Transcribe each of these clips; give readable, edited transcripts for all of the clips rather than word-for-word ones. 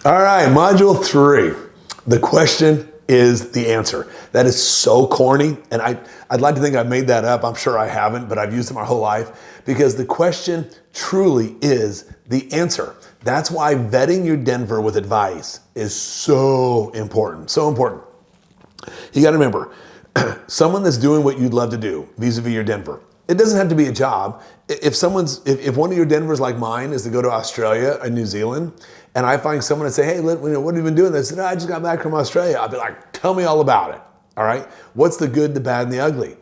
All right, module 3. The question is the answer. That is so corny, and I'd like to think I made that up. I'm sure I haven't, but I've used it my whole life because the question truly is the answer. That's why vetting your Denver with advice is so important, so important. You got to remember, someone that's doing what you'd love to do vis-a-vis your Denver. It doesn't have to be a job. If one of your Denvers like mine is to go to Australia and New Zealand, and I find someone and say, hey, what have you been doing? They said, I just got back from Australia. I'll be like, tell me all about it. All right. What's the good, the bad, and the ugly?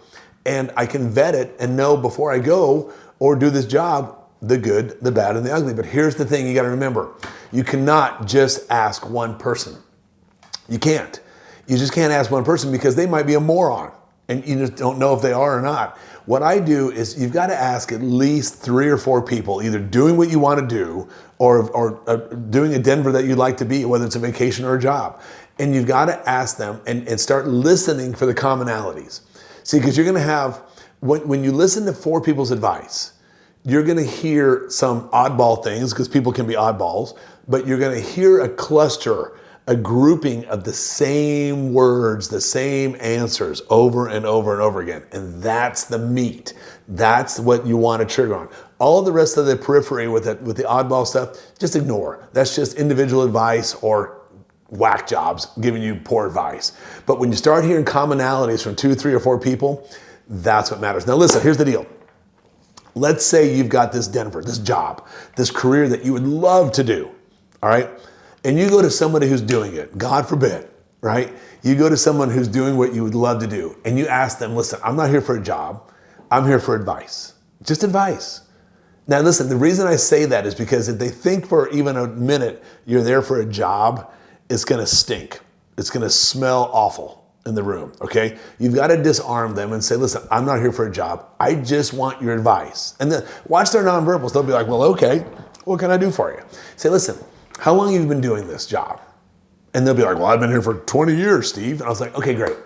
And I can vet it and know before I go or do this job, the good, the bad, and the ugly. But here's the thing you got to remember. You cannot just ask one person. You can't. You just can't ask one person because they might be a moron and you just don't know if they are or not. What I do is you've got to ask at least 3 or 4 people either doing what you want to do or doing a Denver that you'd like to be, whether it's a vacation or a job. And you've got to ask them and start listening for the commonalities. See, because you're going to have, when you listen to 4 people's advice, you're going to hear some oddball things because people can be oddballs, but you're going to hear a cluster, a grouping of the same words, the same answers over and over and over again. And that's the meat. That's what you want to trigger on. All the rest of the periphery with the oddball stuff, just ignore. That's just individual advice or whack jobs giving you poor advice. But when you start hearing commonalities from 2, 3, or 4 people, that's what matters. Now listen, here's the deal. Let's say you've got this Denver, this job, this career that you would love to do, all right? And you go to somebody who's doing it, God forbid, right? You go to someone who's doing what you would love to do and you ask them, listen, I'm not here for a job. I'm here for advice, just advice. Now listen, the reason I say that is because if they think for even a minute you're there for a job, it's gonna stink. It's gonna smell awful in the room, okay? You've got to disarm them and say, listen, I'm not here for a job. I just want your advice. And then watch their nonverbals. They'll be like, well, okay, what can I do for you? Say, listen, how long have you been doing this job? And they'll be like, well, I've been here for 20 years, Steve. And I was like, okay, great.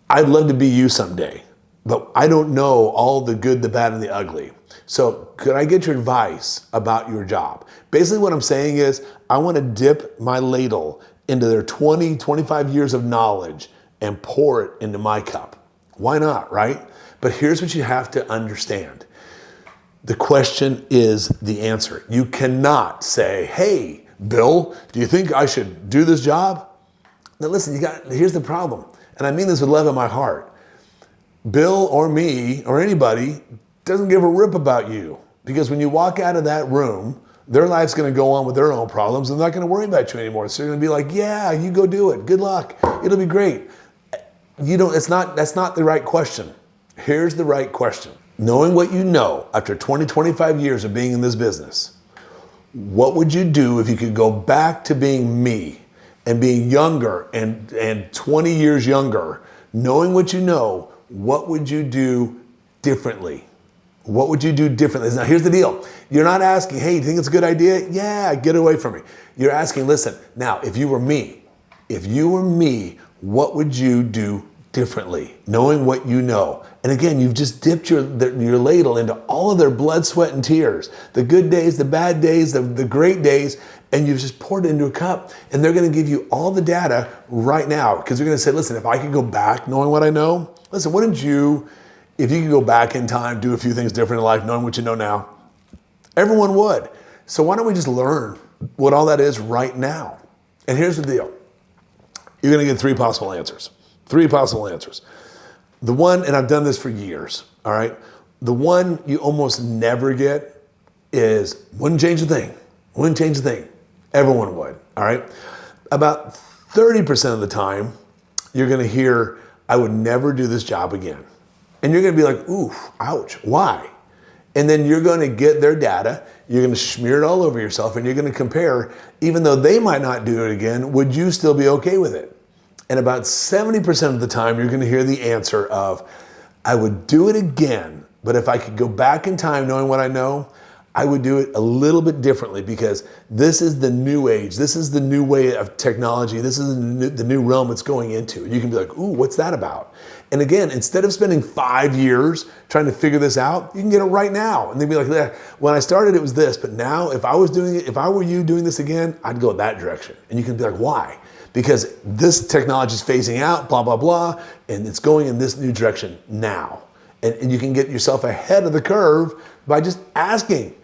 I'd love to be you someday, but I don't know all the good, the bad, and the ugly. So could I get your advice about your job? Basically what I'm saying is I want to dip my ladle into their 20, 25 years of knowledge and pour it into my cup. Why not, right? But here's what you have to understand. The question is the answer. You cannot say, hey, Bill, do you think I should do this job? Now listen, here's the problem. And I mean this with love in my heart. Bill or me or anybody doesn't give a rip about you. Because when you walk out of that room, their life's gonna go on with their own problems. They're not gonna worry about you anymore. So you're gonna be like, yeah, you go do it. Good luck. It'll be great. That's not the right question. Here's the right question. Knowing what you know after 20, 25 years of being in this business, what would you do if you could go back to being me and being younger and 20 years younger, knowing what you know, what would you do differently? What would you do differently? Now here's the deal. You're not asking, hey, do you think it's a good idea? Yeah, get away from me. You're asking, listen, now if you were me, what would you do differently, knowing what you know? And again, you've just dipped your ladle into all of their blood, sweat, and tears, the good days, the bad days, the great days, and you've just poured it into a cup. And they're going to give you all the data right now because they're going to say, listen, if I could go back knowing what I know, listen, if you could go back in time, do a few things different in life, knowing what you know now, everyone would. So why don't we just learn what all that is right now? And here's the deal. You're going to get 3 possible answers. 3 possible answers. The one, and I've done this for years, all right? The one you almost never get is, wouldn't change a thing. Wouldn't change a thing. Everyone would, all right? About 30% of the time, you're gonna hear, I would never do this job again. And you're gonna be like, ooh, ouch, why? And then you're gonna get their data, you're gonna smear it all over yourself, and you're gonna compare, even though they might not do it again, would you still be okay with it? And about 70% of the time, you're gonna hear the answer of, I would do it again, but if I could go back in time knowing what I know, I would do it a little bit differently because this is the new age. This is the new way of technology. This is the new realm it's going into. And you can be like, ooh, what's that about? And again, instead of spending 5 years trying to figure this out, you can get it right now. And they'd be like, when I started, it was this, but now if I was doing it, if I were you doing this again, I'd go that direction. And you can be like, why? Because this technology is phasing out, blah, blah, blah, and it's going in this new direction now. And you can get yourself ahead of the curve by just asking,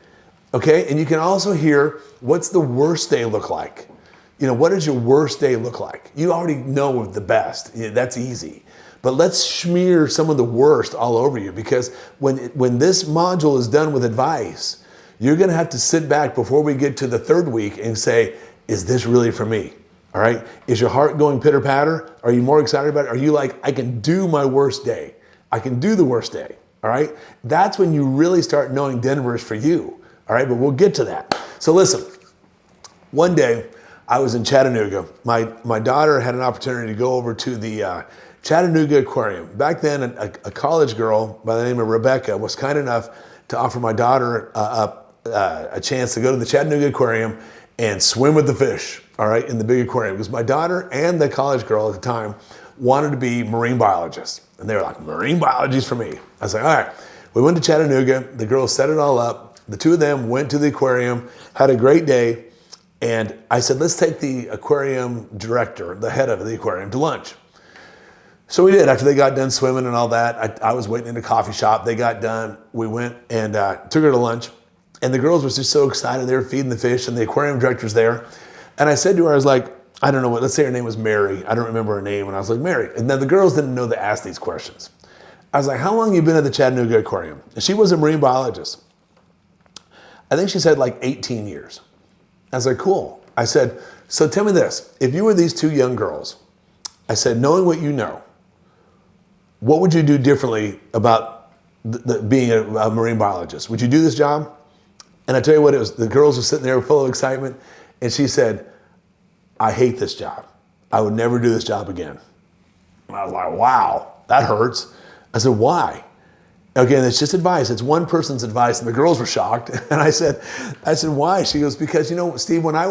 okay? And you can also hear, what's the worst day look like? You know, what does your worst day look like? You already know the best. That's easy. But let's smear some of the worst all over you, because when this module is done with advice, you're gonna have to sit back before we get to the third week and say, is this really for me? All right? Is your heart going pitter patter? Are you more excited about it? Are you like, I can do my worst day. I can do the worst day. All right? That's when you really start knowing Denver is for you. All right? But we'll get to that. So listen, one day I was in Chattanooga. My daughter had an opportunity to go over to the Chattanooga Aquarium. Back then, a college girl by the name of Rebecca was kind enough to offer my daughter a chance to go to the Chattanooga Aquarium and swim with the fish, all right, in the big aquarium. Because my daughter and the college girl at the time wanted to be marine biologists. And they were like, marine biology is for me. I was like, all right. We went to Chattanooga. The girls set it all up. The two of them went to the aquarium, had a great day. And I said, let's take the aquarium director, the head of the aquarium, to lunch. So we did. After they got done swimming and all that, I was waiting in a coffee shop. They got done. We went and took her to lunch. And the girls were just so excited. They were feeding the fish, and the aquarium director's there. And I said to her, I was like, I don't know what, let's say her name was Mary. I don't remember her name. And I was like, Mary. And then the girls didn't know to ask these questions. I was like, how long have you been at the Chattanooga Aquarium? And she was a marine biologist. I think she said like 18 years. I was like, cool. I said, so tell me this. If you were these two young girls, I said, knowing what you know, what would you do differently about being a marine biologist? Would you do this job? And I tell you what, it was, the girls were sitting there full of excitement. And she said, I hate this job. I would never do this job again. And I was like, wow, that hurts. I said, why? Again, it's just advice. It's one person's advice. And the girls were shocked. And I said, why? She goes, because, you know, Steve, when I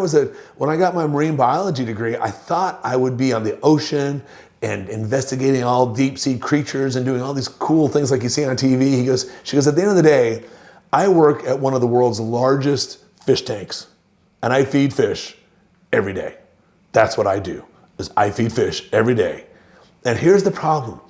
got my marine biology degree, I thought I would be on the ocean and investigating all deep sea creatures and doing all these cool things like you see on TV. She goes, at the end of the day, I work at one of the world's largest fish tanks, and I feed fish every day. That's what I do, is I feed fish every day. And here's the problem.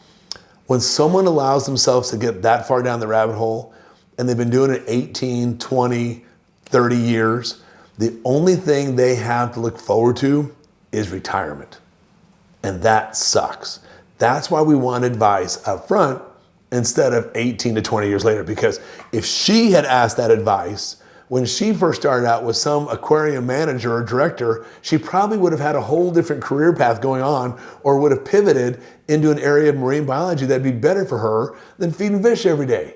When someone allows themselves to get that far down the rabbit hole, and they've been doing it 18, 20, 30 years, the only thing they have to look forward to is retirement. And that sucks. That's why we want advice up front instead of 18 to 20 years later. Because if she had asked that advice when she first started out with some aquarium manager or director, she probably would have had a whole different career path going on, or would have pivoted into an area of marine biology that'd be better for her than feeding fish every day.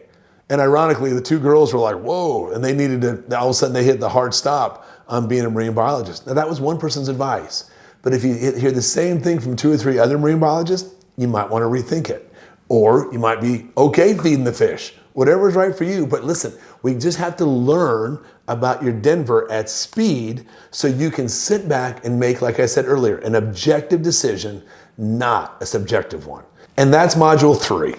And ironically, the two girls were like, whoa, and they needed to, all of a sudden they hit the hard stop on being a marine biologist. Now that was one person's advice. But if you hear the same thing from 2 or 3 other marine biologists, you might want to rethink it. Or you might be okay feeding the fish, whatever's right for you. But listen, we just have to learn about your Denver at speed so you can sit back and make, like I said earlier, an objective decision, not a subjective one. And that's module 3.